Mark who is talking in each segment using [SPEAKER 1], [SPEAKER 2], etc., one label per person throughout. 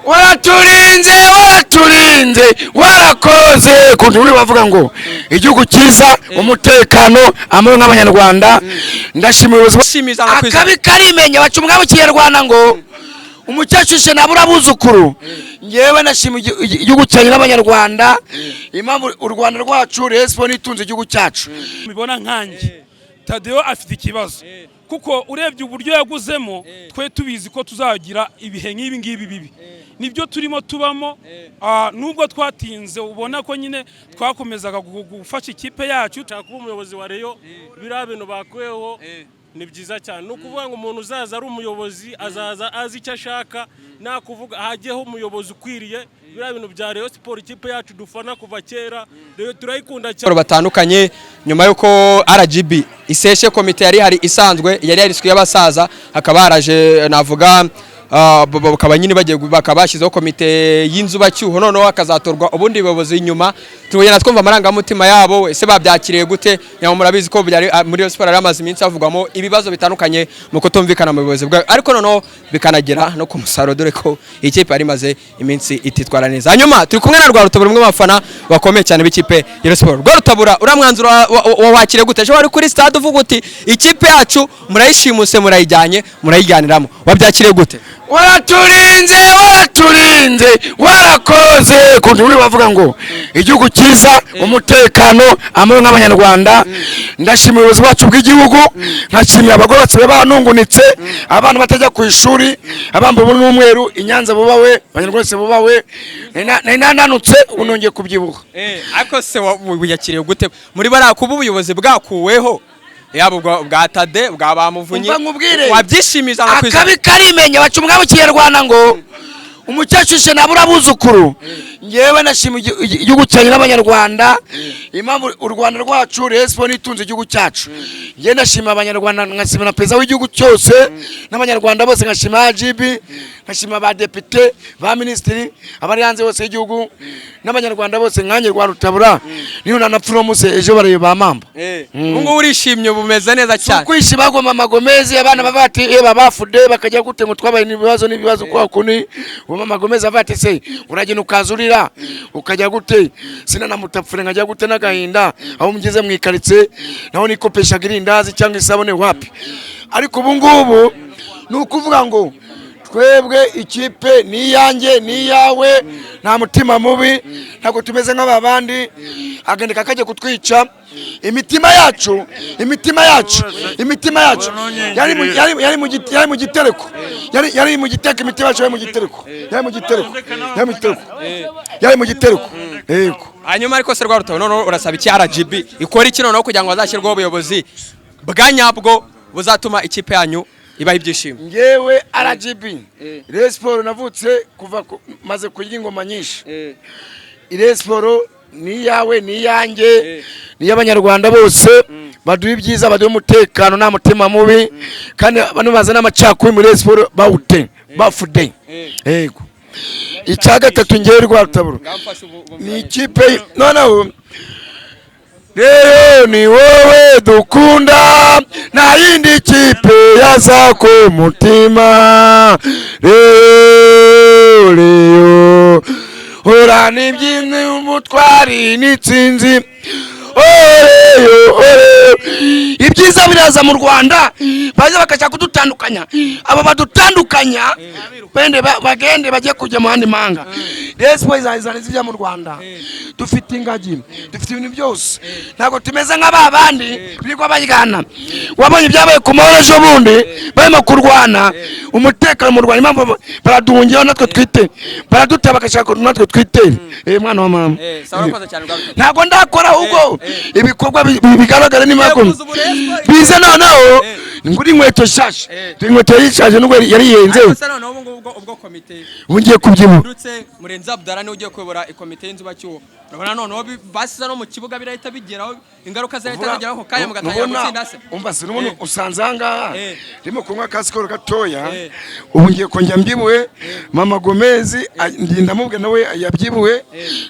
[SPEAKER 1] waraturinze warakoze kuntu uri bavuga ngo igihugu cyiza umutekano amwe nk'abanyarwanda ndashimira ubuzima akabi karimenya baca umwabo kinyarwanda ngo umukecuru nabura abuzukuru ngewe nashimira igihugu cyanyu n'abanyarwanda impamvu u Rwanda rwacu respo nitunze igihugu cyacu
[SPEAKER 2] mibona nkanjye Tadeo afite ikibazo kuko urebye uburyo yaguzemo twe tubizi ko tuzagira ibihe nk'ibi ngibi bibi nibyo turimo tubamo nubwo twatinze ubona ko nyine twakomezaga gufasha ikipe yacu
[SPEAKER 3] kuba umuyobozi wa Rayon bira bintu bakweho ni byiza cyane nukuvuga ngo umuntu uzaza ari umuyobozi azaza azi icyo ashaka na kuvuga hajeho umuyobozi ukwiriye bira bintu bya Rayon Sport ikipe yacu dufana kuva kera rero turayikunda cyane
[SPEAKER 4] batandukanye nyuma yuko RGB iseshe komite yari hari isanzwe yari yariswe y'abasaza hakaba haraje navuga bakaba nyine bagiye bakabashizeho komite y'inzu bacyuho noneho hakazatorwa ubundi bibabozi inyuma tubona twumva amarangamutima yabo ese babyakiriye gute nyamo murabizi ko muri Rayon Sport ari amazi iminsi avugamo ibibazo bitandukanye mu kutumvikana mu bibazo bwa ariko noneho bikanagera no ku musaruro dore ko ikipe ari maze iminsi ititwara neza hanyuma turi kumwe na Rwarutabura umwe bafana bakomeye cyane b'ikipe ya Rayon Sport Rwarutabura uramwanzuro wakire gute ejo wari kuri stade uvuga uti ikipe yacu murayishimuse murayijyanye murayiganiramo wabyakiriye gute
[SPEAKER 1] waraturinze warakoze kuntu uri bavuga ngo igihugu cyiza umutekano amwe nk'abanyarwanda ndashimira ubuyobozi bwacu bw'igihugu nkashimira abagore batse banungunitse abantu batajya ku ishuri abambu n'umweru inyanza bubawe abanyarwanda bubawe nananutse unongeye kubyibuha
[SPEAKER 4] ariko se wabuyakiriye gute muri bara kuba ubuyobozi bwakuweho yabo bwa Tade bwa bamuvunyi wabyishimiza
[SPEAKER 1] akabi karimenya baca umwabo kinyarwanda ngo umukecuru nabura abuzukuru ngewe nashimira igihugu cyanyu n'abanyarwanda impamvu u Rwanda rwacu respo nitunze igihugu cyacu ngewe nashimira abanyarwanda nkashimira perezida w'igihugu cyose n'abanyarwanda bose nkashimira RGB nkashimira ba depite ba ministeri abari hanze bose y'igihugu n'abanyarwanda bose nkanye Rwarutabura niyo nanapfura muse ejo baraye ba mamba
[SPEAKER 4] ngo urishimye bumeze neza cyane
[SPEAKER 1] kwishi bagoma magomezi abana babati babafude bakajya gute ngo twabaye n'ibibazo kwa kuni Mama Gomez avate se uragenda ukazurira ukajya gute sina namutapfure nkajya gute nagahinda aho mugeze mwikaritse naho nikopesha girindazi cyangwa isabone wapi ariko ubu ngubu nukuvuga ngo twebwe ikipe ni yanjye ni yawe nta mutima mubi ntago tumeze nk'ababandi agendeka kaje kutwica imitima yacu yari mu gitereko yari mu giteka imitima yacu yari mu gitereko yego
[SPEAKER 4] hanyuma ariko se Rwarutabura none urasaba iki RGB ikora iki noneho kugira ngo azashyirweho ubuyobozi bwa nyabwo buzatuma ikipe yanyu ibaho ibyishimo
[SPEAKER 1] ngewe RGB Rayon Sport navutse kuva maze kurya ingoma nyinshi Rayon Sport ni yawe ni yanjye ni y'abanyarwanda bose baduha ibyiza baduha umutekano nta mutima mubi kandi bano bazana amacakuri muri Rayon Sport bafude yego icya gatatu ngewe Rwarutabura ni ikipe noneho rero ni wowe dukunda na yindi kipe yaza ku mutima rero hora nibyine umutwari nitsinzi ibyiza biraza mu Rwanda baje bakashaka kudutandukanya aba badutandukanya bagende bajye kujya mu handi manga respo izazana zijya mu Rwanda dufite ingagi dufite ibintu byose ntago tumeze nk'ababandi biriko bajyana wabonye ibyabaye ku mahoro ejo bundi barimo kurwana umutekano mu Rwanda impamvu baraduhungiyeho natwe twite baradutaba bakashaka natwe twite mwana wa mama ntago ndakora ahubwo ibikorwa bigaragara n'imako bize noneho nguri inkweto shasha inkweto yishaje nubwo yari yenze
[SPEAKER 4] ubwo komite
[SPEAKER 1] ungiye kubyibuha
[SPEAKER 4] urutse Murenzi Abdara ni ugiye kuyobora ikomite y'inzu bacyuho urabona noneho basiza no mu kibuga birahita bigeraho ingaruka zahita zigeraho kanya mugatangira gutsinda se
[SPEAKER 1] umva se n'umuntu usanze ahangaha rimo kunywa kasikoro gatoya ubu ngiye kongera mbyibuwe Mama Gomez ndinda mubwe nawe yabyibuwe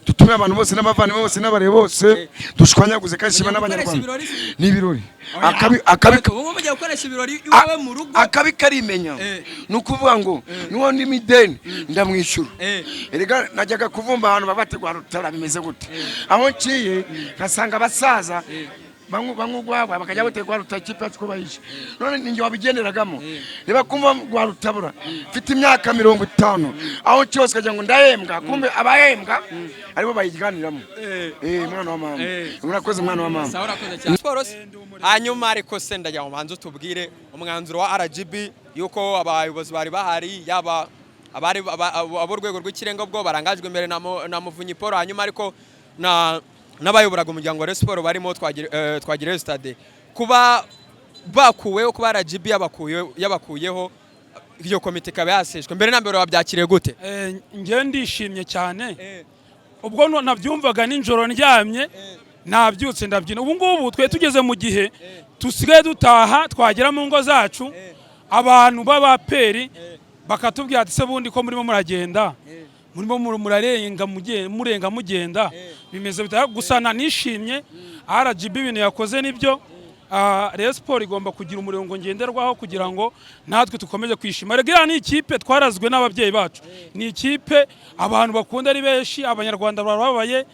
[SPEAKER 1] dutumye abantu bose n'abavandimwe bose n'abarebe bose dushwa abanyaguze kashima n'abanyarwanda ni ibirori
[SPEAKER 4] ubu mugiye gukoresha ibirori iwawe mu rugo
[SPEAKER 1] akabi karimenya nukuvuga ngo niwo ndi mideni ndamwishyura erega najyaga kuvumba ahantu babategwa rutara bimeze gute aho nciye nkasanga abasaza bamugwagwa bakajya gutegwa rutakipe atkubayije none ninjye wabigenderagamo reba kumva gwa rutabura mfite imyaka 50 aho cyose kajya ngo ndahembwa kumbe abahembwa aribo bayiganiramo mwana wa mama urakoze mwana wa mama
[SPEAKER 4] urakoze cyane sports hanyuma ariko se ndajya mu manzo tubwire umwanzuro wa RGB yuko abayobozi bari bahari yaba abari aborwego rw'ikirenga bwo barangajwe imbere na Muvunyi Paul hanyuma ariko n'abayoboraga umuryango wa Sport barimo twagire stade kuba bakuweho kuba RGB yabakuyeho iyo komite kabe yaseshwe mbere na mbere wabyakiriye gute
[SPEAKER 2] ngiye ndishimye cyane ubwo nabyumvaga ninjoro ndyamye nabyutse ndabyina ubu ngubu twe tugeze mu gihe tusigaye dutaha twagera mu ngo zacu abantu b'abaperi bakatubwira ati se bundi ko murimo muragenda murimo murenga mugenda bimeze bitaka gusana nishimye RGB ibintu yakoze nibyo Rayon Sport igomba kugira umurongo ngenderwaho kugira ngo natwe tukomeze kwishima rega ni ikipe twarazwe n'ababyeyi bacu ni ikipe abantu bakunda ari benshi abanyarwanda barababaye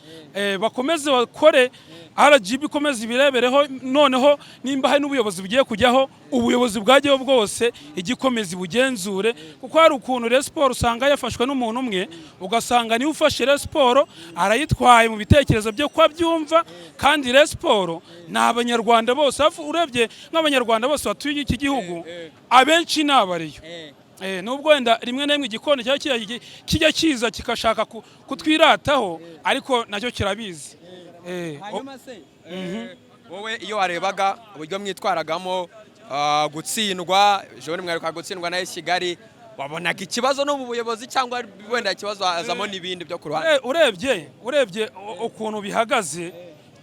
[SPEAKER 2] bakomeze bakore RGB ikomeze ibirebereho noneho nimba hari n'ubuyobozi bugiye kujyaho ubuyobozi bwagiyeho bwose igikomeza bugenzure kuko hari ukuntu Rayon Sport usanga yafashwe n'umuntu umwe ugasanga ni ufashe Rayon Sport arayitwaye mu bitekerezo byo kwa byumva kandi Rayon Sport n'abanyarwanda bose urebye nk'abanyarwanda bose batuye iki gihugu abenshi nabariyo nubwo wenda rimwe na rimwe igikoni kijya kiza kikashaka kutwirataho ariko nacyo kirabizi
[SPEAKER 4] hanyuma se wowe iyo warebaga uburyo mwitwaragamo gutsindwa jone mwaruka gutsindwa na Kigali wabonaga ikibazo no mu buyobozi cyangwa wenda ikibazo azamo n'ibindi byo kuruhande
[SPEAKER 2] urebye ukuntu bihagaze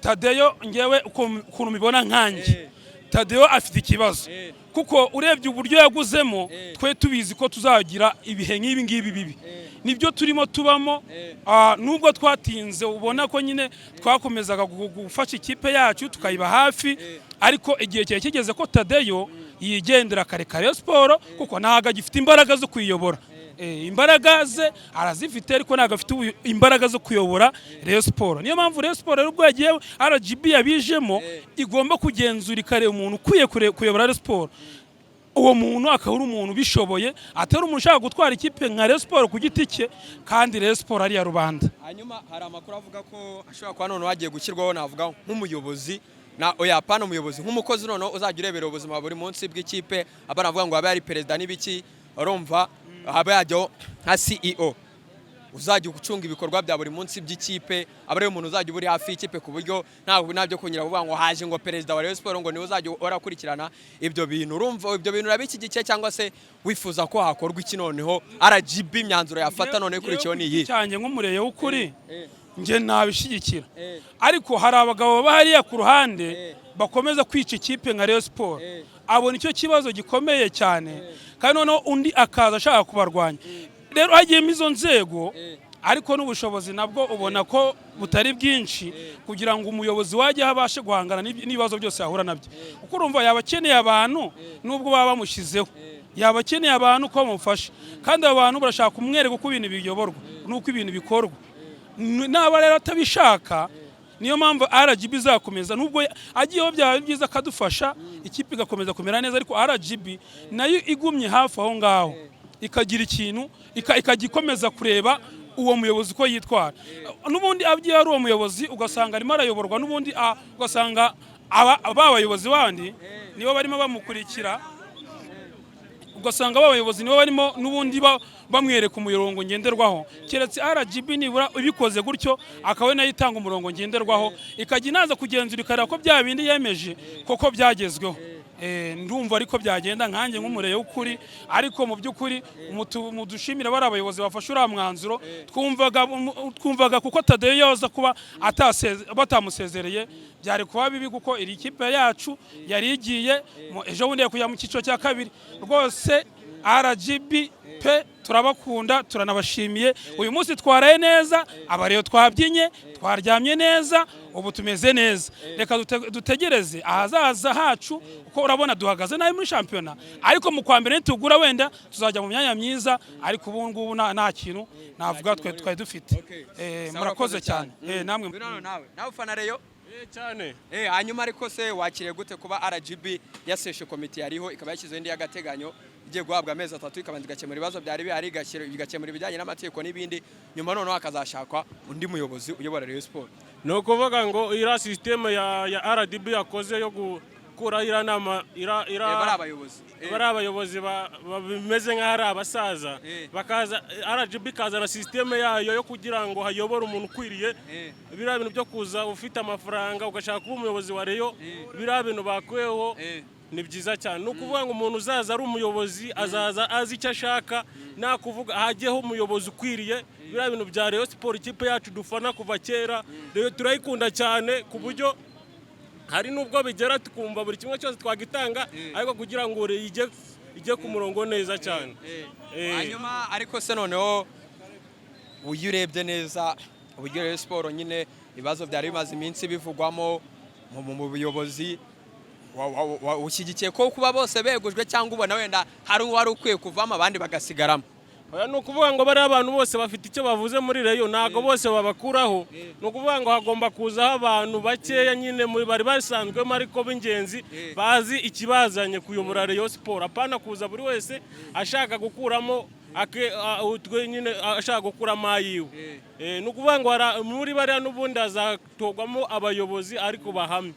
[SPEAKER 2] Tadeyo ngewe ukuntu mibona nkanjye Tadeyo afite ikibazo kuko urebye uburyo yaguzemo twe tubizi ko tuzagira ibihe nk'ibi ngibi bibi nibyo turimo tubamo nubwo twatinze ubona ko nyine twakomezaga gufasha ikipe yacu tukayiba hafi ariko igihe cye kigeze ko Tadeyo yigendera kare Rayon Sport kuko ntaga gifite imbaraga zo kuyobora imbaraga ze arazifite ariko ntago afite imbaraga zo kuyobora Rayon Sport niyo mpamvu Rayon Sport rero yagiye RGB yabijemo igomba kugenzura ikare umuntu ukwiye kuyobora Rayon Sport uwo muntu akabura umuntu bishoboye atari umuntu ushaka gutwara ikipe nka Rayon Sport ku giti cye kandi Rayon Sport ari ya rubanda
[SPEAKER 4] hanyuma hari amakuru avuga ko ashobora kuba none wagiye gushyirwaho navuga nk'umuyobozi na oya pana umuyobozi nk'umukozi none uzajya urebera ubuzima buri munsi bw'ikipe abana bavuga ngo abe ari perezida n'ibiki urumva habe yajyaho nka CEO uzajya gucunga ibikorwa bya buri munsi by'ikipe abari umuntu uzajya uri hafi y'ikipe ku buryo ntabyo kunyira kuvuga ngo haje ngo perezida wa Rayon Sport ngo niwe uzajya urakurikirana ibyo bintu urumva ibyo bintu urabiki cyangwa se wifuza ko hakorwa iki noneho RGB imyanzuro yafata none kurikiyeho ni iyi
[SPEAKER 2] cyane nk'umureye w'ukuri nge nabishigikira ariko hari abagabo bahariya ku ruhande bakomeza kwica ikipe nka Rayon Sport abona icyo kibazo gikomeye cyane kandi noneho undi akaza ashaka kubarwanya rero hagiyemo izo nzego ariko n'ubushobozi nabwo ubona ko butari bwinshi kugira ngo umuyobozi wajye abashe guhangana n'ibibazo byose yahura nabyo kuko urumva yabakeneye abantu nubwo baba bamushyizeho yabakeneye abantu ko bamufasha kandi abo bantu barashaka kumwereka uko ibintu biyoborwa n'uko ibintu bikorwa naba rero atabishaka niyo mpamvu RGB izakomeza nubwo agiyeho byaba byiza akadufasha ikipe igakomeza kumera neza ariko RGB nayo igumye hafi aho ngaho ikagira ikintu ikagikomeza kureba uwo muyobozi ko yitwara n'ubundi agiye ari uwo muyobozi ugasanga arimo arayoborwa n'ubundi ugasanga abayobozi bandi nibo barimo bamukurikira ugasanga abayobozi nibo barimo n'ubundi bamwereka umurongo ngenderwaho keretse RGB nibura ubikoze gutyo akawe nayo itanga umurongo ngenderwaho ikajya inaza kugenzura ikareba ko bya bindi yemeje koko byagezweho ndumva ariko byagenda nkanjye nk'umureye w'ukuri ariko mu by'ukuri mudushimira bari abayobozi bafashe uriya mwanzuro twumvaga kuko Tadeyo yoza kuba batamusezereye byari kuba bibi kuko iri kipe yacu yari igiye ejo bundi kujya mu cyiciro cya kabiri rwose RGB pe turabakunda turanabashimiye uyu munsi twaraye neza abareyo twabyinye twaryamye neza ubu tumeze neza reka dutegereze ahazaza hacu uko urabona duhagaze nayo muri shampiyona ariko mu kwa mbere nitugura wenda tuzajya mu myanya myiza ariko ubu ngubu nta kintu navuga twari dufite murakoze cyane namwe
[SPEAKER 4] nawe ufana reyo
[SPEAKER 3] cyane
[SPEAKER 4] hanyuma ariko se wakiriye gute kuba RGB yaseshe komite yariho ikaba yashyizeho indi y'agateganyo igiye guhabwa amezi 3 ikabanza igakemura ibibazo byari bihari igakemura ibijyanye n'amategeko n'ibindi nyuma noneho hakazashakwa undi muyobozi uyobora Rayon Sport
[SPEAKER 3] ni ukuvuga ngo iriya sisiteme ya RDB yakoze yo gukura iriya nama bari abayobozi bameze nk'aho ari abasaza bakaza RGB ikazana sisiteme yayo yo kugira ngo hayobore umuntu ukwiriye biriya bintu byo kuza ufite amafaranga ugashaka kuba umuyobozi wa Rayon biriya bintu bakuyeho ni byiza cyane ni ukuvuga ngo umuntu uzaza ari umuyobozi azaza azi icyo ashaka nta kuvuga hajyeho umuyobozi ukwiriye biriya bintu bya Rayon Sport ikipe yacu dufana kuva kera rero turayikunda cyane ku buryo hari nubwo bigera tukumva buri kimwe cyose twagitanga ariko kugira ngo ijye ku murongo neza cyane
[SPEAKER 4] hanyuma ariko se noneho uyu urebye neza uburyo Rayon Sport nyine ibibazo byari bimaze iminsi bivugwamo mu buyobozi ushyigikiye ko kuba bose begujwe cyangwa ubona wenda hari uwari ukwiye kuvamo abandi bagasigaramo
[SPEAKER 3] ni ukuvuga ngo bariya abantu bose bafite icyo bavuze muri Rayon ntabwo bose babakuraho ni ukuvuga ngo hagomba kuzaho abantu bakeya nyine bari basanzwemo ariko b'ingenzi bazi ikibazanye kuyobora Rayon Sport apana kuza buri wese ashaka gukuramo nyine ashaka gukuramo ayiwe ni ukuvuga ngo muri bariya n'ubundi hazatogwamo abayobozi ariko bahamye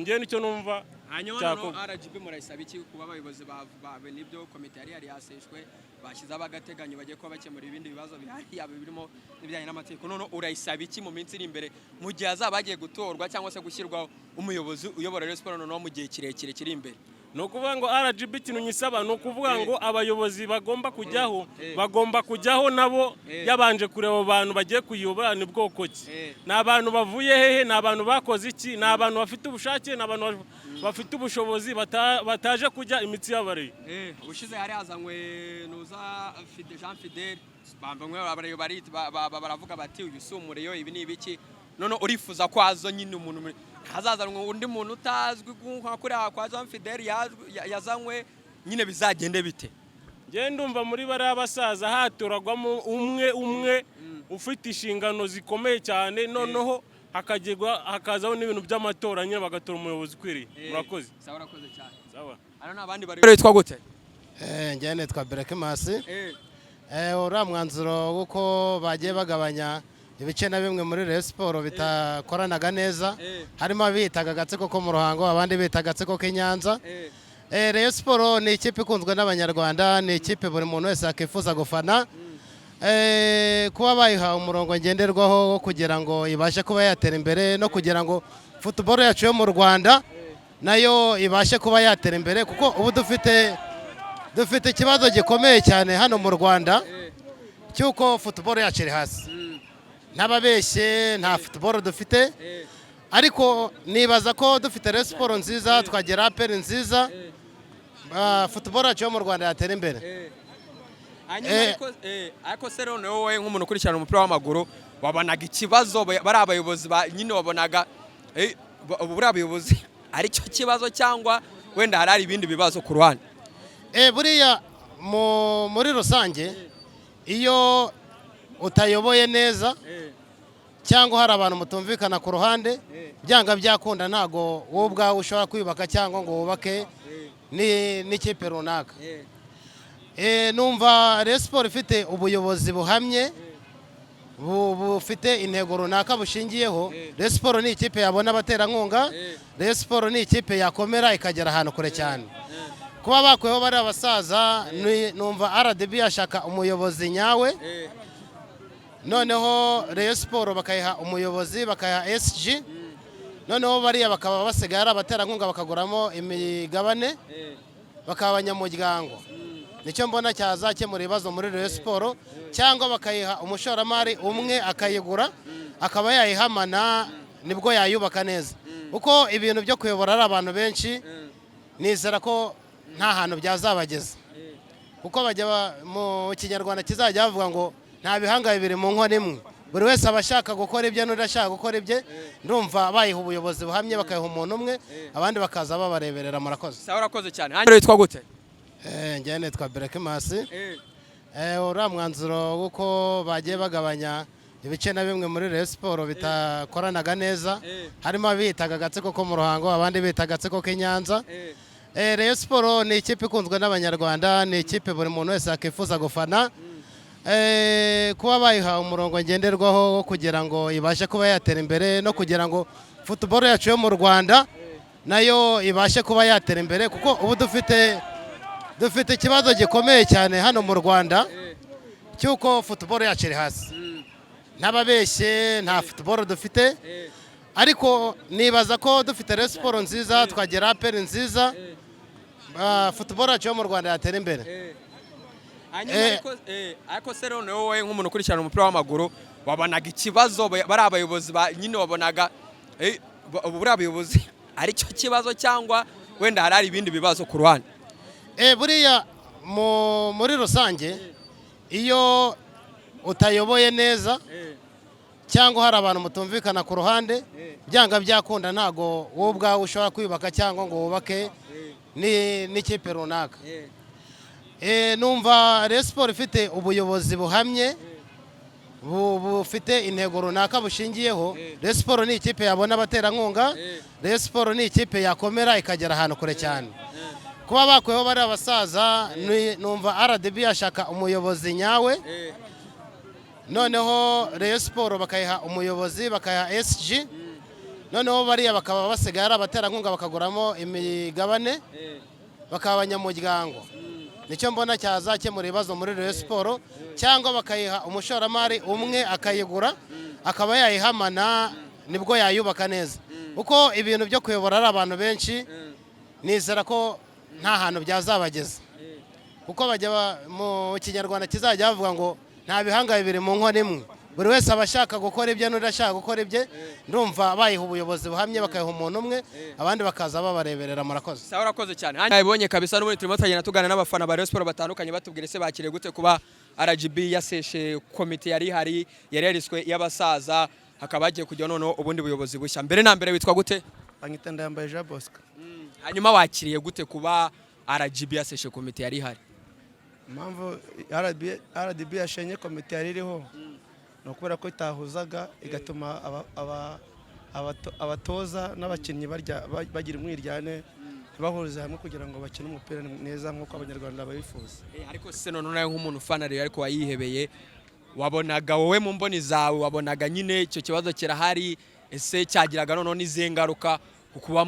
[SPEAKER 3] njyewe nicyo numva
[SPEAKER 4] hanyuma RGB murayisaba iki kuba abayobozi n'ibyo komite yari yaseshwe bashyizeho agateganyo bagiye kuba bakemura ibindi bibazo yaba birimo n'ibijyanye n'amategeko none urayisaba iki mu minsi iri imbere mu gihe azaba agiye gutorwa cyangwa se gushyirwaho umuyobozi uyobora Rayon Sport noneho mu gihe kirekire kiri imbere
[SPEAKER 3] ni ukuvuga ngo RGB ikintu nyisaba ni ukuvuga ngo abayobozi bagomba kujyaho nabo yabanje kureba abantu bagiye kuyobora ni bwoko ki ni abantu bavuye hehe ni abantu bakoze iki ni abantu bafite ubushake ni abantu bafite ubushobozi bataje kujya imitsi y'abareyo
[SPEAKER 4] ubushize hari hazanywe nuza Jean Fidel bamwe baravuga bati uyu si umureyo ibi ni ibiki none urifuza ko hazo nyine umuntu hazazanwa undi muntu utazwi nka kuriya kwa Jean Fidel yazanywe nyine bizagende bite
[SPEAKER 3] njye ndumva muri bariya basaza hatoragwamo umwe ufite inshingano zikomeye cyane noneho hakazaho n'ibintu by'amatora nyine bagatora umuyobozi ukwiriye murakoze
[SPEAKER 4] sawa urakoze cyane
[SPEAKER 3] sawa
[SPEAKER 4] hano nabandi bari witwa gute
[SPEAKER 5] njye nitwa Berekimasi uriya mwanzuro w'uko bagiye bagabanya ibice na bimwe muri Rayon Sport bitakoranaga neza harimo abitaga agatsiko ko mu Ruhango abandi bitaga agatsiko k'Inyanza Rayon Sport ni ikipe ikunzwe n'abanyarwanda ni ikipe buri muntu wese yakifuza gufana kuba bayiha umurongo ngenderwaho wo kugira ngo ibashe kuba yatera imbere no kugira ngo football yacu yo mu Rwanda nayo ibashe kuba yatera imbere kuko ubu dufite ikibazo gikomeye cyane hano mu Rwanda cyuko football yacu iri hasi n'ababeshye nta football dufite ariko nibaza ko dufite Rayon Sport nziza twagera APR nziza football yacu yo mu Rwanda yatera imbere
[SPEAKER 4] ariko se rero wowe nk'umuntu ukurikirana umupira w'amaguru wabonaga ikibazo bari abayobozi nyine wabonaga buri abayobozi ari cyo kibazo cyangwa wenda hari ibindi bibazo ku ruhande
[SPEAKER 5] buriya muri rusange iyo utayoboye neza cyangwa hari abantu mutumvikana ku ruhande byanga byakunda ntago wowe ubwawe ushobora kwiyubaka cyangwa ngo wubake n'ikipe runaka numva Rayon Sport ifite ubuyobozi buhamye bufite intego runaka bushingiyeho Rayon Sport ni ikipe yabona abaterankunga Rayon Sport ni ikipe yakomera ikagera ahantu kure cyane kuba bakweho bari abasaza numva RDB yashaka umuyobozi nyawe noneho Rayon Sport bakayiha umuyobozi bakayiha SG noneho bariya bakaba basigaye ari abaterankunga bakaguramo imigabane bakaba abanyamuryango nicyo mbona cyazakemura ibibazo muri Rayon Sport cyangwa bakayiha umushoramari umwe akayigura akaba yayihamana nibwo yayubaka neza uko ibintu byo kuyobora ari abantu benshi nizera ko nta hantu byazabageza kuko bajya mu kinyarwanda kizajya bavuga ngo nta bihanga bibiri mu nkono imwe, buri wese aba ashaka gukora ibye n'undi ashaka gukora ibye. Ndumva bayiha ubuyobozi buhamye bakayiha umuntu umwe, abandi bakaza babareberera. Murakoze.
[SPEAKER 4] sawa urakoze cyane. Hanyuma witwa gute?
[SPEAKER 5] Njye nitwa Berekimasi. Uriya mwanzuro w'uko bagiye bagabanya ibice na bimwe muri Rayon Sports bitakoranaga neza, harimo abitaga agatsiko ko mu Ruhango, abandi bitaga agatsiko k'i Nyanza. Rayon Sports ni ikipe ikunzwe n'abanyarwanda, ni ikipe buri muntu wese akifuza gufana. Kuba bayiha umurongo ngenderwaho wo kugira ngo ibashe kuba yatera imbere no kugira ngo football yacu yo mu Rwanda nayo ibashe kuba yatera imbere, kuko ubu dufite ikibazo gikomeye cyane hano mu Rwanda cy'uko football yacu iri hasi. Ntababeshye, nta football dufite, ariko nibaza ko dufite Rayon Sports nziza, twagira APR nziza, football yacu yo mu Rwanda yatera imbere.
[SPEAKER 4] Ariko se rero wowe nk'umuntu ukurikirana umupira w'amaguru wabonaga ikibazo bari abayobozi nyine wabonaga buriya abayobozi ari cyo kibazo cyangwa wenda hari ibindi bibazo ku ruhande?
[SPEAKER 5] Buriya muri rusange iyo utayoboye neza cyangwa hari abantu mutumvikana ku ruhande, byanga byakunda ntago wowe ubwawe ushobora kwiyubaka cyangwa ngo wubake n'ikipe runaka. Numva Rayon Sports ifite ubuyobozi buhamye bufite intego runaka bushingiyeho. Rayon Sports ni ikipe yabona abaterankunga, Rayon Sports ni ikipe yakomera ikagera ahantu kure cyane. Kuba bakweho bari abasaza, numva RDB yashaka umuyobozi nyawe, noneho Rayon Sports bakayiha umuyobozi, bakayiha SG, noneho bariya bakaba basigaye ari abaterankunga bakaguramo imigabane, bakaba abanyamuryango. Nicyo mbona cyazakemura ibibazo muri Rayon Sports, cyangwa bakayiha umushoramari umwe akayigura akaba yayihamana, nibwo yayubaka neza. Kuko ibintu byo kuyobora ari abantu benshi, nizera ko nta hantu byazabageza, kuko bajya mu kinyarwanda kizajya bavuga ngo nta bihanga bibiri mu nkono imwe, buri wese aba ashaka gukora ibye n'undi ashaka gukora ibye. Ndumva bayiha ubuyobozi buhamye bakayiha umuntu umwe, abandi bakaza babareberera. Murakoze.
[SPEAKER 4] Sawa urakoze cyane. Nabibonye kabisa, n'ubundi turimo tugenda tugana n'abafana ba Rayon Sports batandukanye batubwire se bakiriye gute kuba RGB yaseshe komite yari ihari yari yariswe y'abasaza, hakaba hagiye kujya noneho ubundi buyobozi bushya. Mbere na mbere witwa gute?
[SPEAKER 6] Banyita Ndayambaye Jean Bosco.
[SPEAKER 4] Hanyuma wakiriye gute kuba RGB yaseshe komite yari ihari?
[SPEAKER 6] Impamvu RDB yashenye komite yari iriho ni ukubera ko itahuzaga, igatuma abatoza n'abakinnyi bagira umwiryane, ntibahurize hamwe kugira ngo bakine umupira neza nk'uko abanyarwanda babifuza.
[SPEAKER 4] Ariko se none nawe nk'umuntu ufana rero ariko wayihebeye, wabonaga wowe mu mboni zawe wabonaga nyine icyo kibazo kirahari, ese cyagiraga noneho n'izihe ngaruka ku kuba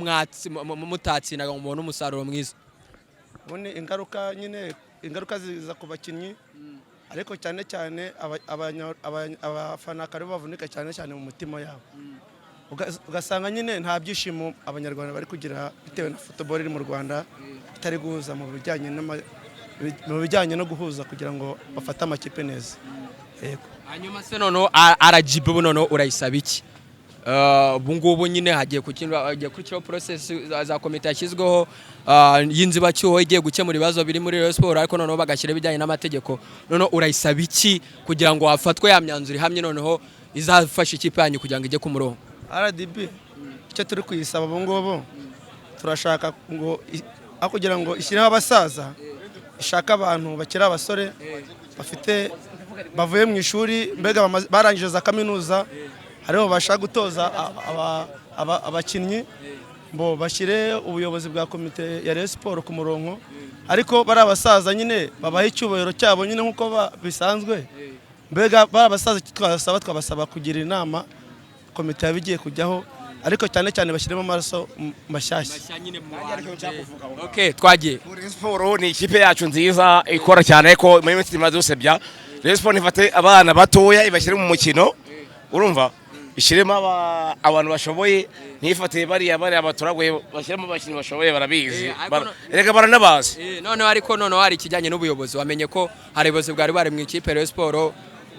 [SPEAKER 4] mutatsindaga ngo mubone umusaruro mwiza?
[SPEAKER 6] Ubundi ingaruka ziza ku bakinnyi, ariko cyane cyane abafana kare bavunika cyane cyane mu mutima yabo. Ugasanga nyine nta byishimo abanyarwanda bari kugira bitewe na football iri mu Rwanda itari guhuza mu bijyanye no guhuza kugira ngo bafate amakipe neza. Yego.
[SPEAKER 4] Hanyuma se noneho RGB ubu noneho urayisaba iki? Ubu ngubu nyine hagiye kurikiraho process za komite yashyizweho y'inzibacyuho igiye gukemura ibibazo biri muri Rayon Sports, ariko noneho bagashyira ibijyanye n'amategeko. Noneho urayisaba iki kugira ngo hafatwe ya myanzuro ihamye noneho izafasha ikipe yanyu kugira ngo ijye ku murongo?
[SPEAKER 6] RDB icyo turi kuyisaba ubu ngubu, turashaka ngo kugira ngo ishyireho abasaza, ishaka abantu bakiri abasore bavuye mu ishuri, mbega barangije za kaminuza, hariho bashaka gutoza abakinnyi, ngo bashyire ubuyobozi bwa komite ya Rayon Sports ku murongo, ariko bari abasaza nyine babaha icyubahiro cyabo nyine nk'uko bisanzwe. Mbega bari abasaza twabasaba kugira inama komite yabigiye kujyaho, ariko cyane cyane bashyiremo amaraso mashyashya.
[SPEAKER 4] Okay, twagiye.
[SPEAKER 7] Rayon Sports ni ikipe yacu nziza ikora cyane, ariko muri minsi imaze usebya. Rayon Sports ifate abana batoya ibashyire mu mukino, urumva? Ishiremo abantu bashoboye, ntifate bariya abaturaguye, bashyiremo abakinnyi bashoboye barabizi. Erega baranabazi.
[SPEAKER 4] Noneho ariko noneho hari ikijyanye n'ubuyobozi, wamenye ko hari ubuyobozi bwari mu ikipe Rayon Sports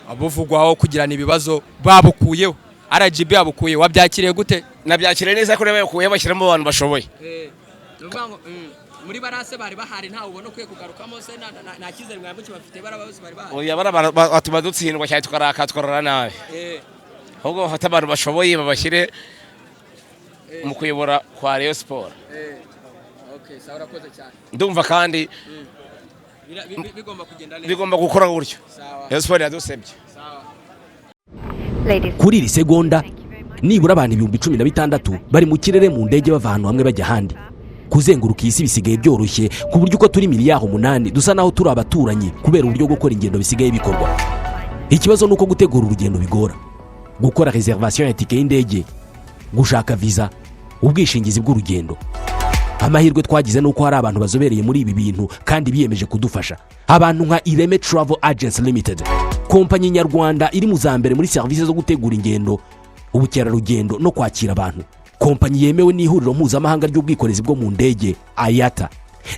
[SPEAKER 4] abuvugwaho kugirana ibibazo babukuyeho. RGB yabukuye, wabyakiriye gute?
[SPEAKER 7] Nabyakiriye neza ko babukuye bashyiramo abantu bashoboye.
[SPEAKER 4] muri barase bari bahari ntawe ubona ukwiye kugarukamo se nta cyizere mwamwe kibafite barababuze bari bahari.
[SPEAKER 7] Oya batuma dutsindwa cyane tukarara nabi. Ahubwo bafata abantu bashoboye babashyire mu kuyobora kwa Rayon Sport.
[SPEAKER 4] Okay, sawa urakoze cyane.
[SPEAKER 7] Ndumva kandi bigomba gukora gutyo. Rayon Sport yadusebye.
[SPEAKER 8] Kuri iri segonda nibura abantu 16,000 bari mu kirere mu ndege bava ahantu hamwe bajya ahandi. Kuzenguruka isi bisigaye byoroshye ku buryo uko turi miliyari 8 dusa naho turi abaturanyi kubera uburyo gukora ingendo bisigaye bikorwa. Ikibazo nuko gutegura urugendo bigora. Gukora reservation ya tike y'indege, gushaka visa, ubwishingizi bw'urugendo. Amahirwe twagize nuko hari abantu bazobereye muri ibi bintu kandi biyemeje kudufasha. Abantu nka Ireme Travel Agents Limited, kompanyi nyarwanda iri mu zambere muri service zo gutegura ingendo, ubukerarugendo no kwakira abantu. Kompanyi yemewe n'ihuriro mpuzamahanga ry'ubwikorezi bwo mu ndege IATA.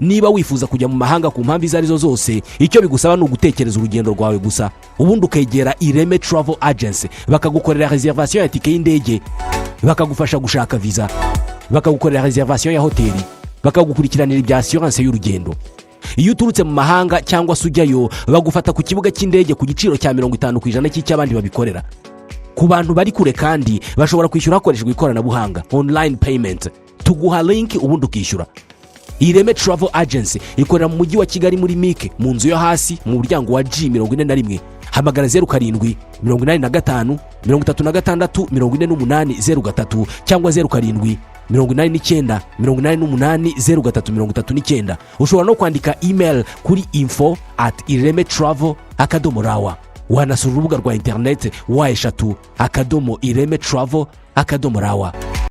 [SPEAKER 8] Niba wifuza kujya mu mahanga ku mpamvu izo arizo zose, icyo bigusaba ni ugutekereza urugendo rwawe gusa. Ubundi ukegera Ireme Travel Agency bakagukorera reservation ya tike y'indege, bakagufasha gushaka visa, bakagukorera reservation ya hoteli, bakagukurikiranira ibya assurance y'urugendo. Iyo uturutse mu mahanga cyangwa se ujyayo, bagufata ku kibuga cy'indege ku giciro cya 50% cy'abandi babikorera. Ku bantu bari kure kandi bashobora kwishyura hakoreshejwe ikoranabuhanga online payment. Tuguha link ubundi ukishyura. Ireme Travel Agency ikorera mu mujyi wa Kigali muri Mike mu nzu yo hasi mu muryango wa G41. Hamagara 07 85 36 48 cyangwa 07 89 88 0339. Ushobora no kwandika email kuri info@iremetravel.rawa. Wanasura urubuga rwa internet wa eshatu @iremetravel.rawa.